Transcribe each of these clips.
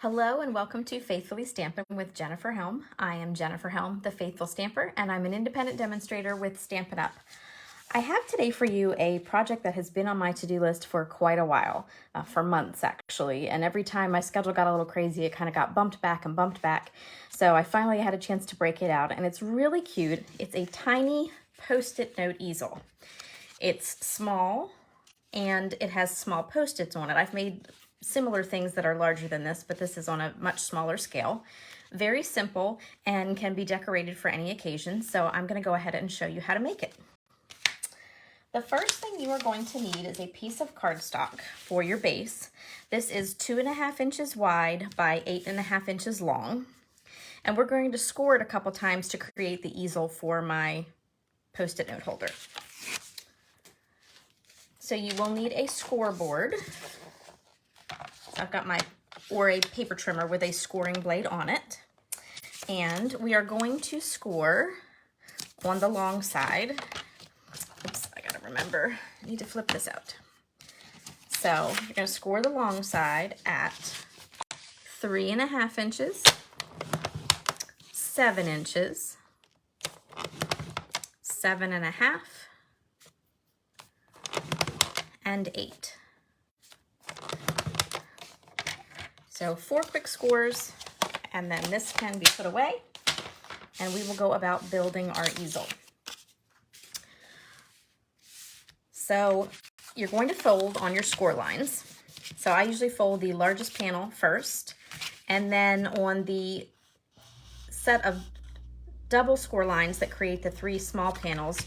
Hello and welcome to Faithfully Stampin' with Jennifer Helm. I am Jennifer Helm, the Faithful Stamper, and I'm an independent demonstrator with Stampin' Up! I have today for you a project that has been on my to-do list for quite a while, for months actually, and every time my schedule got a little crazy, it kind of got bumped back and bumped back, so I finally had a chance to break it out, and it's really cute. It's a tiny Post-it note easel. It's small, and it has small Post-its on it. I've made similar things that are larger than this, but this is on a much smaller scale. Very simple and can be decorated for any occasion, so I'm going to go ahead and show you how to make it. The first thing you are going to need is a piece of cardstock for your base. This is 2.5 inches wide by 8.5 inches long, and we're going to score it a couple times to create the easel for my Post-it note holder. So you will need a scoreboard. So I've got a paper trimmer with a scoring blade on it. And we are going to score on the long side. Oops, I gotta remember, I need to flip this out. So you're gonna score the long side at 3.5 inches, 7 inches, 7.5, and 8. So 4 quick scores, and then this can be put away, and we will go about building our easel. So you're going to fold on your score lines. So I usually fold the largest panel first, and then on the set of double score lines that create the 3 small panels,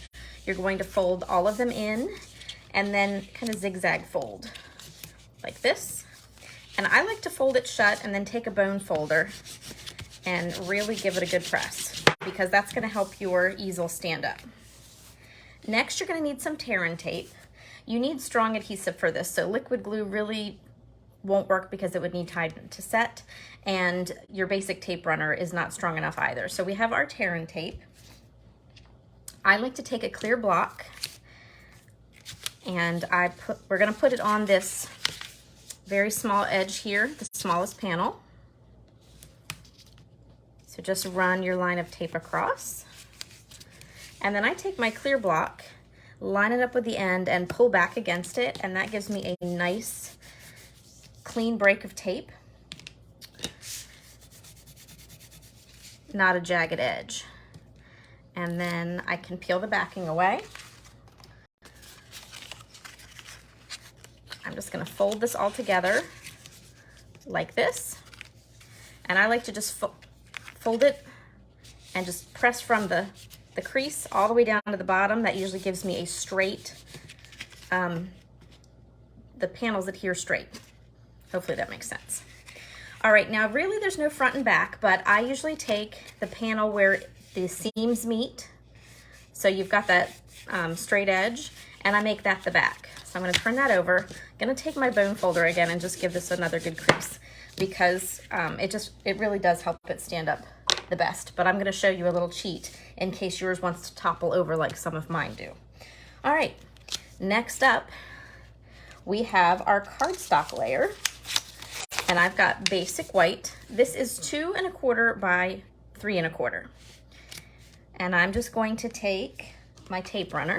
you're going to fold all of them in, and then kind of zigzag fold like this. And I like to fold it shut and then take a bone folder and really give it a good press, because that's going to help your easel stand up. Next, you're going to need some tear-in tape. You need strong adhesive for this, so liquid glue really won't work because it would need time to set, and your basic tape runner is not strong enough either. So we have our tear-in tape. I like to take a clear block, and we're going to put it on this very small edge here, the smallest panel. So just run your line of tape across. And then I take my clear block, line it up with the end, and pull back against it, and that gives me a nice clean break of tape, not a jagged edge. And then I can peel the backing away. I'm just gonna fold this all together like this. And I like to just fold it and just press from the crease all the way down to the bottom. That usually gives me a straight, the panels adhere straight. Hopefully that makes sense. All right, now really there's no front and back, but I usually take the panel where the seams meet. So you've got that straight edge, and I make that the back. So I'm gonna turn that over. I'm gonna take my bone folder again and just give this another good crease, because it really does help it stand up the best. But I'm gonna show you a little cheat in case yours wants to topple over like some of mine do. All right, next up, we have our cardstock layer, and I've got basic white. This is 2.25 by 3.25. And I'm just going to take my tape runner.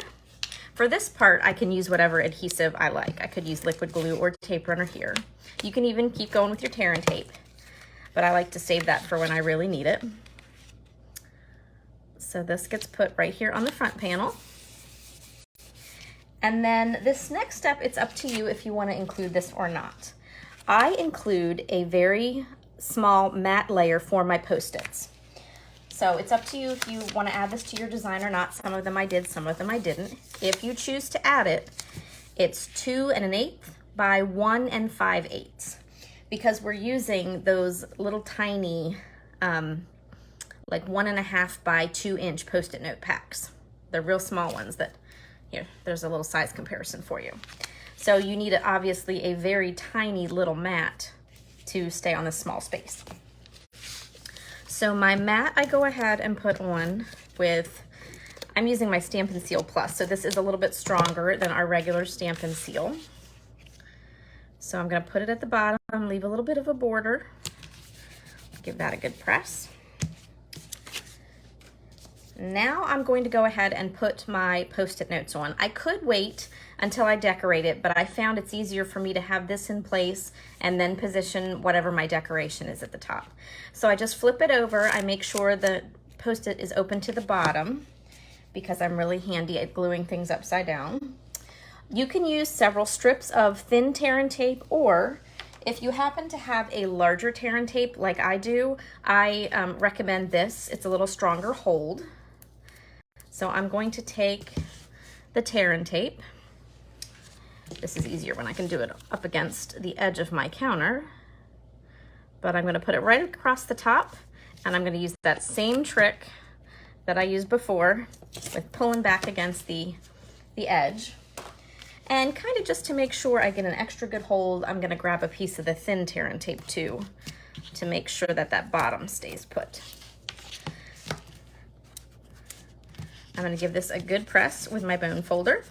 For this part, I can use whatever adhesive I like. I could use liquid glue or tape runner here. You can even keep going with your tear-in tape, but I like to save that for when I really need it. So this gets put right here on the front panel. And then this next step, it's up to you if you want to include this or not. I include a very small matte layer for my Post-its. So it's up to you if you want to add this to your design or not. Some of them I did, some of them I didn't. If you choose to add it, it's 2 1/8 by 1 5/8, because we're using those little tiny, like 1.5 by 2 inch Post-it note packs. They're real small ones that, here, there's a little size comparison for you. So you need obviously a very tiny little mat to stay on this small space. So my mat I go ahead and put on with, I'm using my Stampin' Seal Plus, so this is a little bit stronger than our regular Stampin' Seal. So I'm gonna put it at the bottom, leave a little bit of a border, Give that a good press. Now I'm going to go ahead and put my Post-it notes on. I could wait until I decorate it, but I found it's easier for me to have this in place and then position whatever my decoration is at the top. So I just flip it over. I make sure the Post-it is open to the bottom because I'm really handy at gluing things upside down. You can use several strips of thin tear and tape, or if you happen to have a larger tear and tape like I do, I recommend this. It's a little stronger hold. So I'm going to take the tear and tape. This is easier when I can do it up against the edge of my counter, but I'm going to put it right across the top, and I'm going to use that same trick that I used before with pulling back against the edge. And kind of just to make sure I get an extra good hold, I'm going to grab a piece of the thin tear and tape too to make sure that that bottom stays put. I'm going to give this a good press with my bone folder.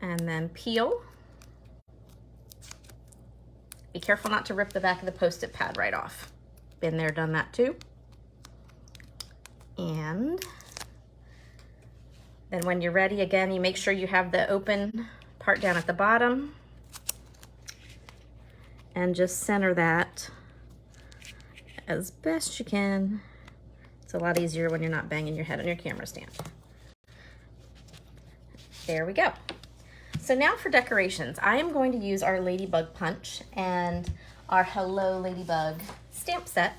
And then peel. Be careful not to rip the back of the Post-it pad right off. Been there, done that too. And then when you're ready, again, you make sure you have the open part down at the bottom. And just center that as best you can. It's a lot easier when you're not banging your head on your camera stand. There we go. So now for decorations, I am going to use our Ladybug Punch and our Hello Ladybug stamp set.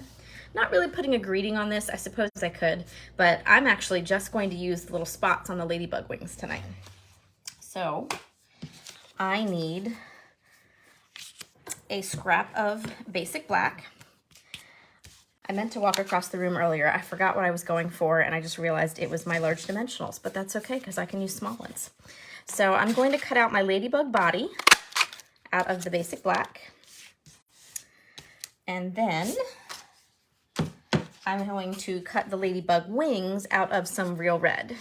Not really putting a greeting on this, I suppose I could, but I'm actually just going to use the little spots on the ladybug wings tonight. So I need a scrap of basic black. I meant to walk across the room earlier. I forgot what I was going for, and I just realized it was my large dimensionals, but that's okay because I can use small ones. So I'm going to cut out my ladybug body out of the basic black. And then I'm going to cut the ladybug wings out of some real red.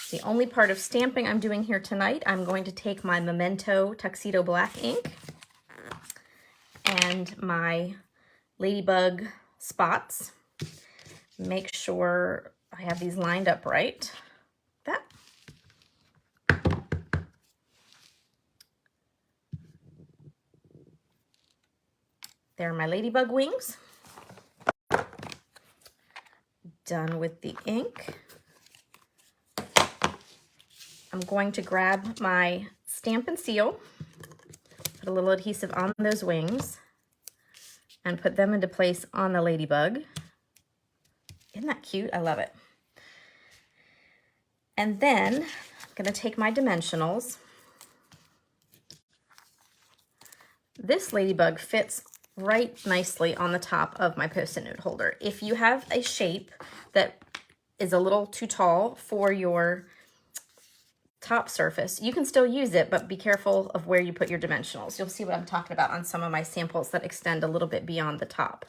The only part of stamping I'm doing here tonight, I'm going to take my Memento Tuxedo Black ink and my ladybug spots. Make sure I have these lined up right. That. There are my ladybug wings. Done with the ink. I'm going to grab my stamp and seal, put a little adhesive on those wings, and put them into place on the ladybug. Isn't that cute? I love it. And then I'm going to take my dimensionals. This ladybug fits right nicely on the top of my Post-it note holder. If you have a shape that is a little too tall for your top surface, you can still use it, but be careful of where you put your dimensionals. You'll see what I'm talking about on some of my samples that extend a little bit beyond the top.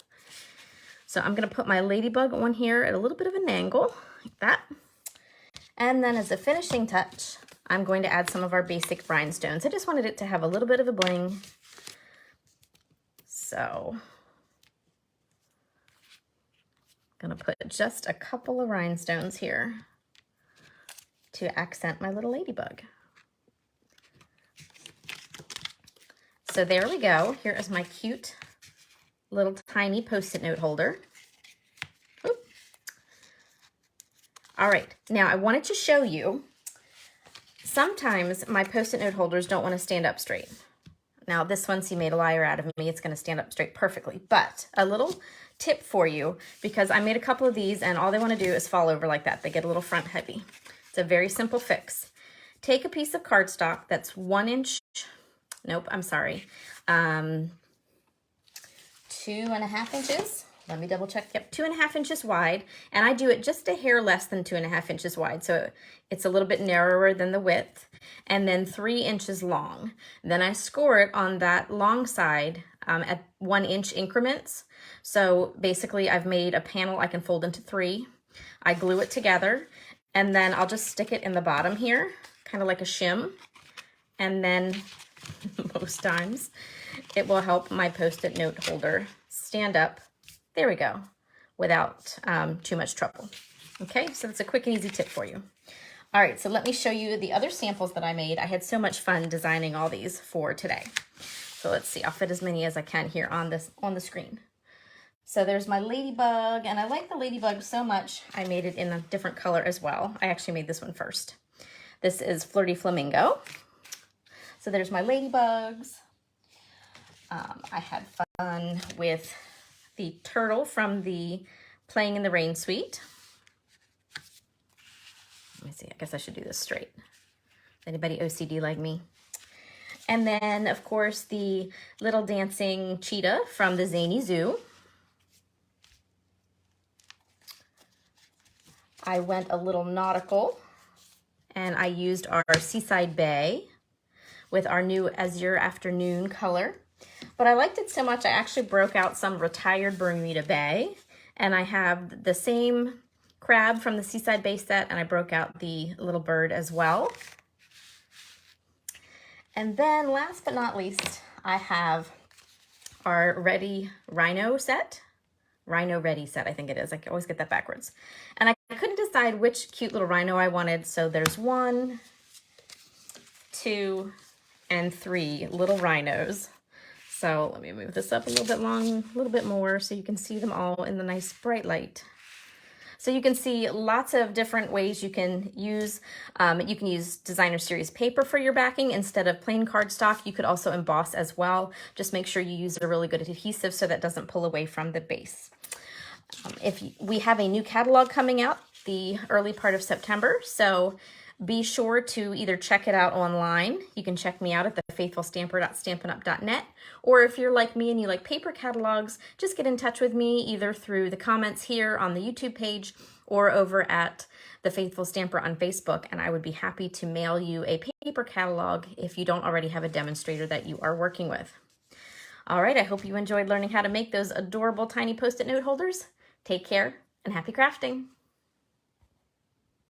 So I'm going to put my ladybug on here at a little bit of an angle, like that. And then as a finishing touch, I'm going to add some of our basic rhinestones. I just wanted it to have a little bit of a bling. So I'm going to put just a couple of rhinestones here to accent my little ladybug. So there we go. Here is my cute little tiny Post-it note holder. Oop. All right, now I wanted to show you, sometimes my Post-it note holders don't want to stand up straight. Now this one, see, made a liar out of me. It's going to stand up straight perfectly, but a little tip for you, because I made a couple of these and all they want to do is fall over like that. They get a little front heavy. It's a very simple fix. Take a piece of cardstock that's 1 inch, nope, I'm sorry, 2.5 inches. Let me double check. Yep, 2.5 inches wide. And I do it just a hair less than 2.5 inches wide. So it's a little bit narrower than the width. And then 3 inches long. Then I score it on that long side at 1 inch increments. So basically I've made a panel I can fold into 3. I glue it together. And then I'll just stick it in the bottom here, kind of like a shim. and then most times it will help my Post-it note holder stand up, there we go, without too much trouble. Okay, so that's a quick and easy tip for you. All right, so let me show you the other samples that I made. I had so much fun designing all these for today. So let's see, I'll fit as many as I can here on the screen. So there's my ladybug, and I like the ladybug so much, I made it in a different color as well. I actually made this one first. This is Flirty Flamingo. So there's my ladybugs. I had fun with the turtle from the Playing in the Rain suite. Let me see, I guess I should do this straight. Anybody OCD like me? And then, of course, the little dancing cheetah from the Zany Zoo. I went a little nautical, and I used our Seaside Bay with our new Azure Afternoon color. But I liked it so much, I actually broke out some Retired Bermuda Bay, and I have the same crab from the Seaside Bay set, and I broke out the little bird as well. And then last but not least, I have our Ready Rhino set. Rhino Ready set, I think it is. I always get that backwards. And I couldn't decide which cute little rhino I wanted, so there's 1, 2, and 3 little rhinos. So let me move this up a little bit more so you can see them all in the nice bright light. So you can see lots of different ways you can use. You can use designer series paper for your backing instead of plain cardstock. You could also emboss as well. Just make sure you use a really good adhesive so that doesn't pull away from the base. We have a new catalog coming out the early part of September, so be sure to either check it out online. You can check me out at thefaithfulstamper.stampinup.net, or if you're like me and you like paper catalogs, just get in touch with me either through the comments here on the YouTube page or over at The Faithful Stamper on Facebook, and I would be happy to mail you a paper catalog if you don't already have a demonstrator that you are working with. All right, I hope you enjoyed learning how to make those adorable tiny Post-it note holders. Take care and happy crafting.